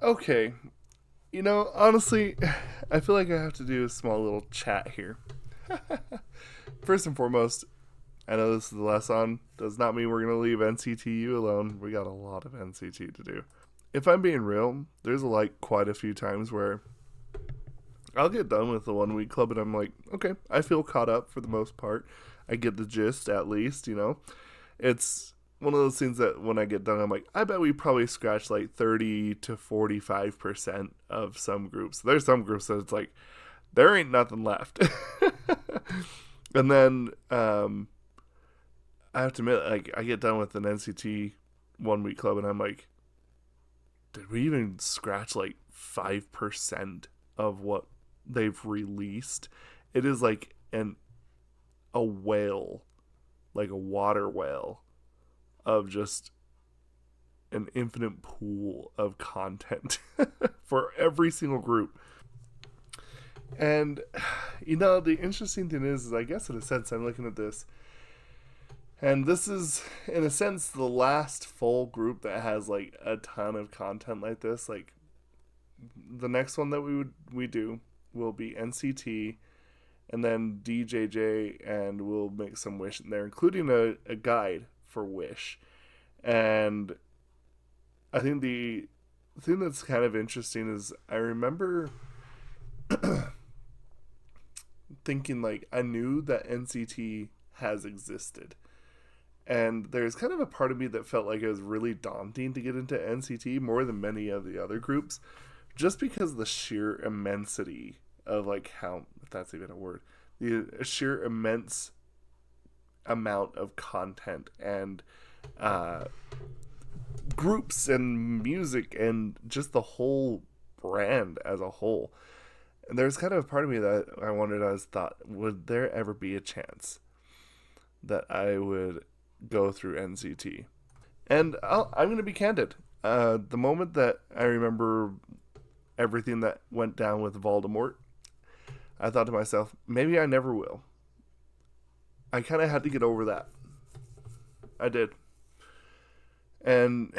Okay. Honestly, I feel like I have to do a small little chat here. First and foremost, I know this is the last on. Does not mean we're going to leave NCTU alone. We got a lot of NCT to do. If I'm being real, there's like quite a few times where I'll get done with the 1 week club and I'm like, okay, I feel caught up for the most part. I get the gist at least. It's one of those things that when I get done, I'm like, I bet we probably scratched like 30 to 45% of some groups. There's some groups that it's like, there ain't nothing left. And then I have to admit, like, I get done with an NCT 1 week club and I'm like, did we even scratch like 5% of what they've released? It is like a whale, like a water whale of just an infinite pool of content for every single group. And the interesting thing is I guess in a sense I'm looking at this, and this is in a sense the last full group that has like a ton of content like this. Like the next one that we do will be NCT, and then DJJ, and we'll make some Wish in there, including a guide for Wish. And I think the thing that's kind of interesting is I remember thinking like I knew that NCT has existed. And there's kind of a part of me that felt like it was really daunting to get into NCT more than many of the other groups, just because of the sheer immensity of like how, if that's even a word, the sheer immense amount of content and uh, groups and music and just the whole brand as a whole. And there's kind of a part of me that I thought, would there ever be a chance that I would go through NCT? And I'm going to be candid. The moment that I remember everything that went down with Voldemort, I thought to myself, maybe I never will. I kind of had to get over that. I did. And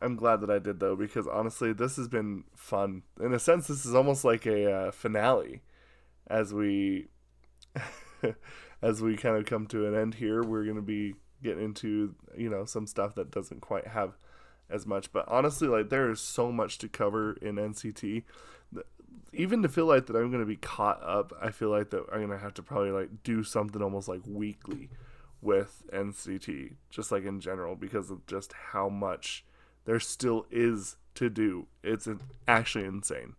I'm glad that I did, though, because honestly, this has been fun. In a sense, this is almost like a finale as we as we kind of come to an end here. We're going to be getting into some stuff that doesn't quite have as much, but honestly, like, there is so much to cover in NCT. Even to feel like that I'm going to be caught up, I feel like that I'm going to have to probably like do something almost like weekly with NCT, just like in general, because of just how much there still is to do. It's actually insane.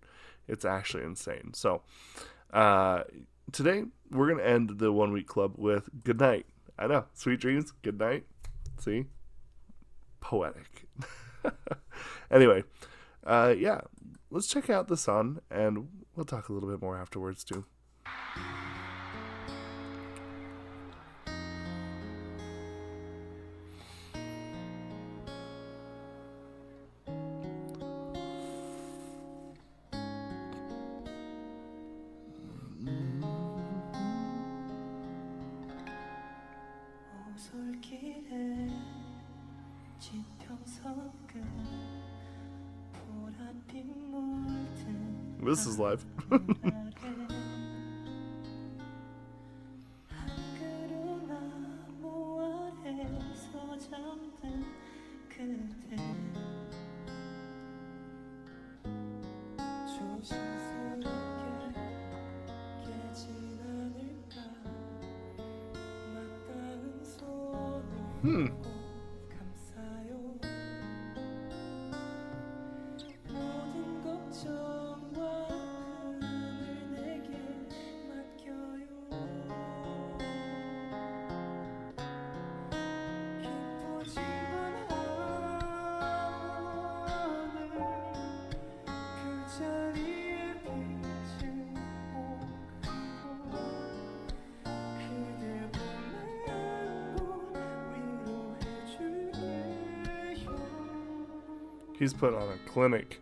It's actually insane. So today we're going to end the 1 week club with good night. I know, sweet dreams, good night. See, poetic. Anyway, yeah, let's check out the sun, and we'll talk a little bit more afterwards too. This is live. Hmm. He's put on a clinic.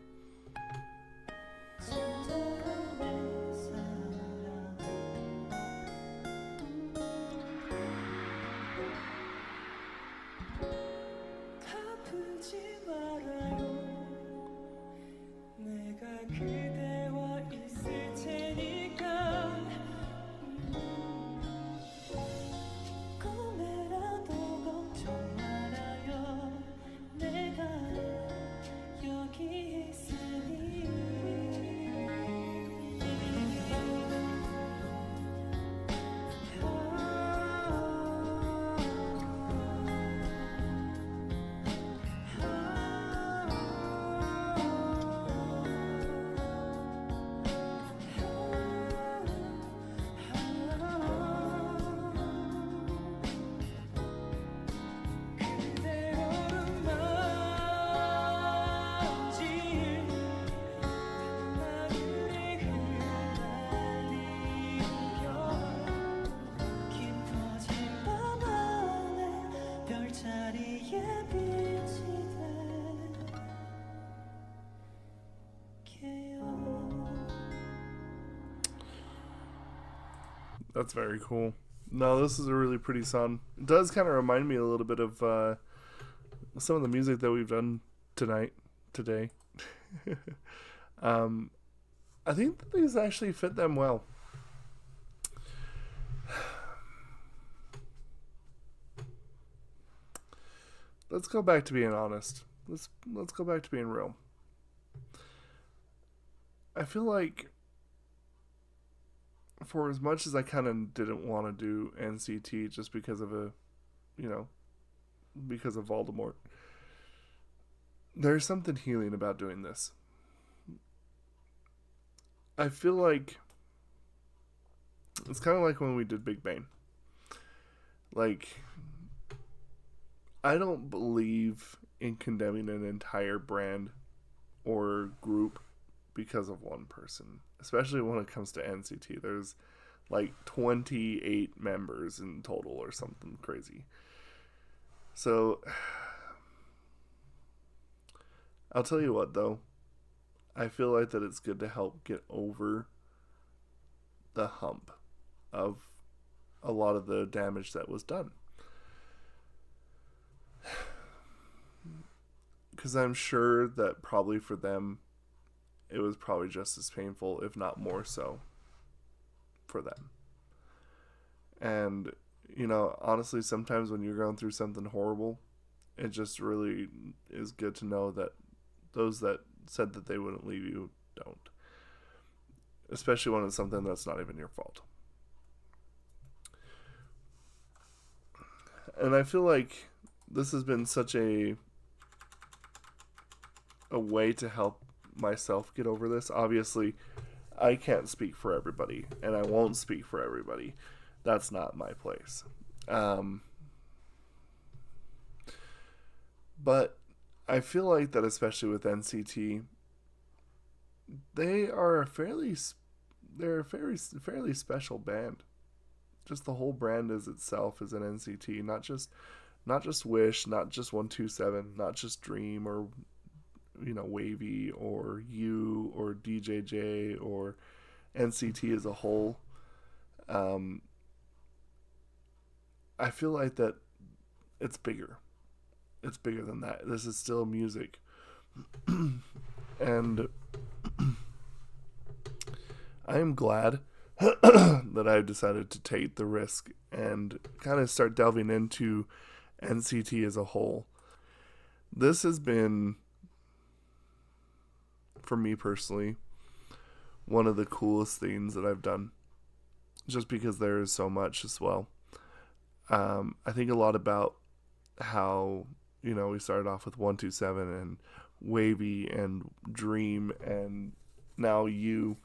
That's very cool. No, this is a really pretty song. It does kind of remind me a little bit of some of the music that we've done today. um, I think that these actually fit them well. Let's go back to being honest. Let's go back to being real. I feel like for as much as I kind of didn't want to do NCT just because of you know, because of Voldemort, there's something healing about doing this. I feel like it's kind of like when we did Big Bang. Like, I don't believe in condemning an entire brand or group because of one person, especially when it comes to NCT. There's like 28 members in total or something crazy. So I'll tell you what though, I feel like that it's good to help get over the hump of a lot of the damage that was done. Because I'm sure that probably for them, it was probably just as painful, if not more so, for them. And, honestly, sometimes when you're going through something horrible, it just really is good to know that those that said that they wouldn't leave you don't. Especially when it's something that's not even your fault. And I feel like this has been such a way to help myself get over this. Obviously, I can't speak for everybody, and I won't speak for everybody. That's not my place. But I feel like that, especially with NCT, they're a fairly special band. Just the whole brand as itself is an NCT, not just Wish, not just 127, not just Dream or Wavy or You or DJJ or NCT as a whole. I feel like that it's bigger. It's bigger than that. This is still music. And I am glad that I decided to take the risk and kind of start delving into NCT as a whole. This has been, for me personally, one of the coolest things that I've done, just because there is so much as well. I think a lot about how, we started off with 127 and Wavy and Dream and now You.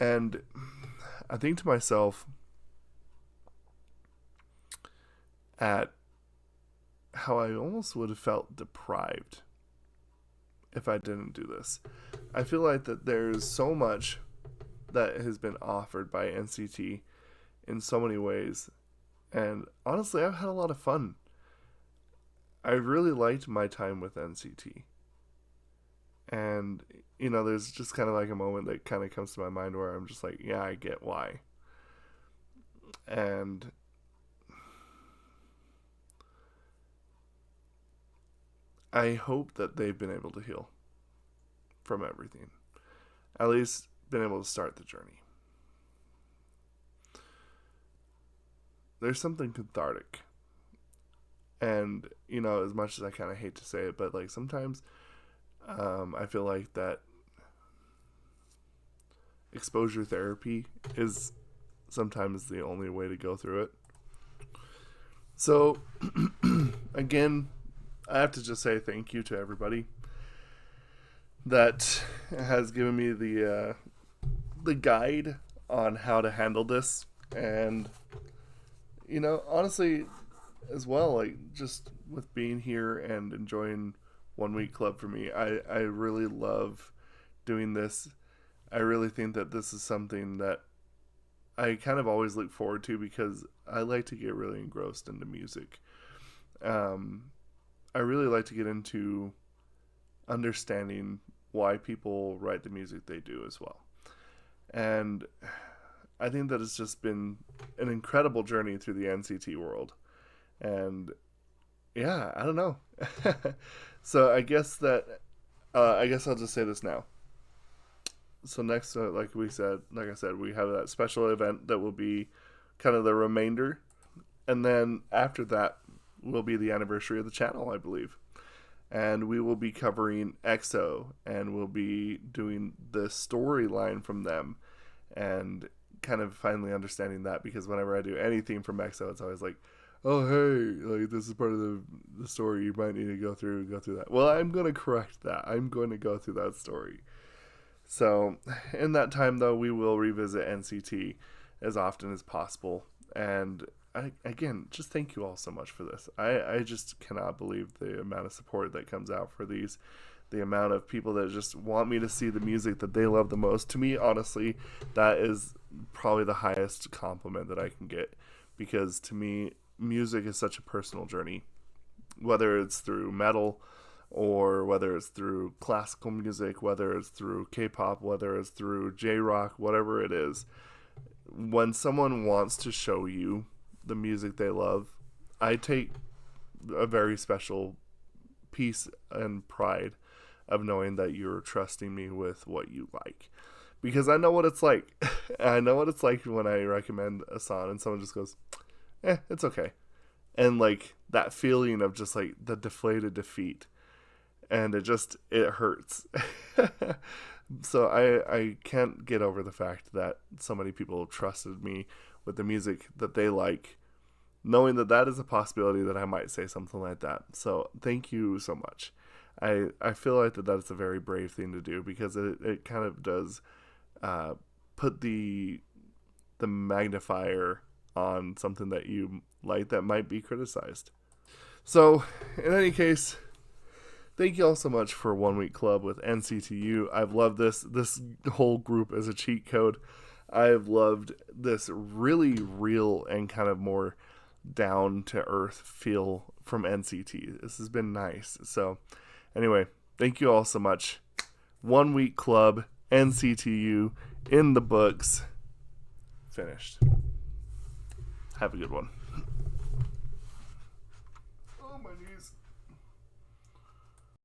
And I think to myself at how I almost would have felt deprived if I didn't do this. I feel like that there's so much that has been offered by NCT in so many ways. And honestly, I've had a lot of fun. I really liked my time with NCT. And, there's just kind of like a moment that kind of comes to my mind where I'm just like, yeah, I get why. And I hope that they've been able to heal from everything. At least been able to start the journey. There's something cathartic. And, as much as I kind of hate to say it, but like sometimes I feel like that exposure therapy is sometimes the only way to go through it. So, again, I have to just say thank you to everybody that has given me the guide on how to handle this. And, honestly, as well, like, just with being here and enjoying 1 Week Club for me, I really love doing this. I really think that this is something that I kind of always look forward to because I like to get really engrossed into music. I really like to get into understanding why people write the music they do as well. And I think that it's just been an incredible journey through the NCT world. And yeah, I don't know. So I guess I'll just say this now. So next, like I said, we have that special event that will be kind of the remainder, and then after that will be the anniversary of the channel, I believe, and we will be covering EXO, and we'll be doing the storyline from them, and kind of finally understanding that, because whenever I do anything from EXO, it's always like, oh hey, like this is part of the story, you might need to go through that. Well, I'm going to correct that. I'm going to go through that story. So in that time, though, we will revisit NCT as often as possible. And again, just thank you all so much for this. I just cannot believe the amount of support that comes out for these, the amount of people that just want me to see the music that they love the most. To me, honestly, that is probably the highest compliment that I can get, because to me, music is such a personal journey, whether it's through metal, or whether it's through classical music, whether it's through K-pop, whether it's through J-rock, whatever it is. When someone wants to show you the music they love, I take a very special peace and pride of knowing that you're trusting me with what you like. Because I know what it's like. I know what it's like when I recommend a song and someone just goes, it's okay. And like that feeling of just like the deflated defeat. And it hurts. So I can't get over the fact that so many people trusted me with the music that they like, knowing that that is a possibility that I might say something like that. So thank you so much. I feel like that's a very brave thing to do, because it kind of does put the magnifier on something that you like that might be criticized. So in any case, thank you all so much for 1 Week Club with NCTU. I've loved this whole group as a cheat code. I've loved this really real and kind of more down to earth feel from NCT. This has been nice. So anyway, thank you all so much. 1 Week Club, NCTU, in the books. Finished. Have a good one.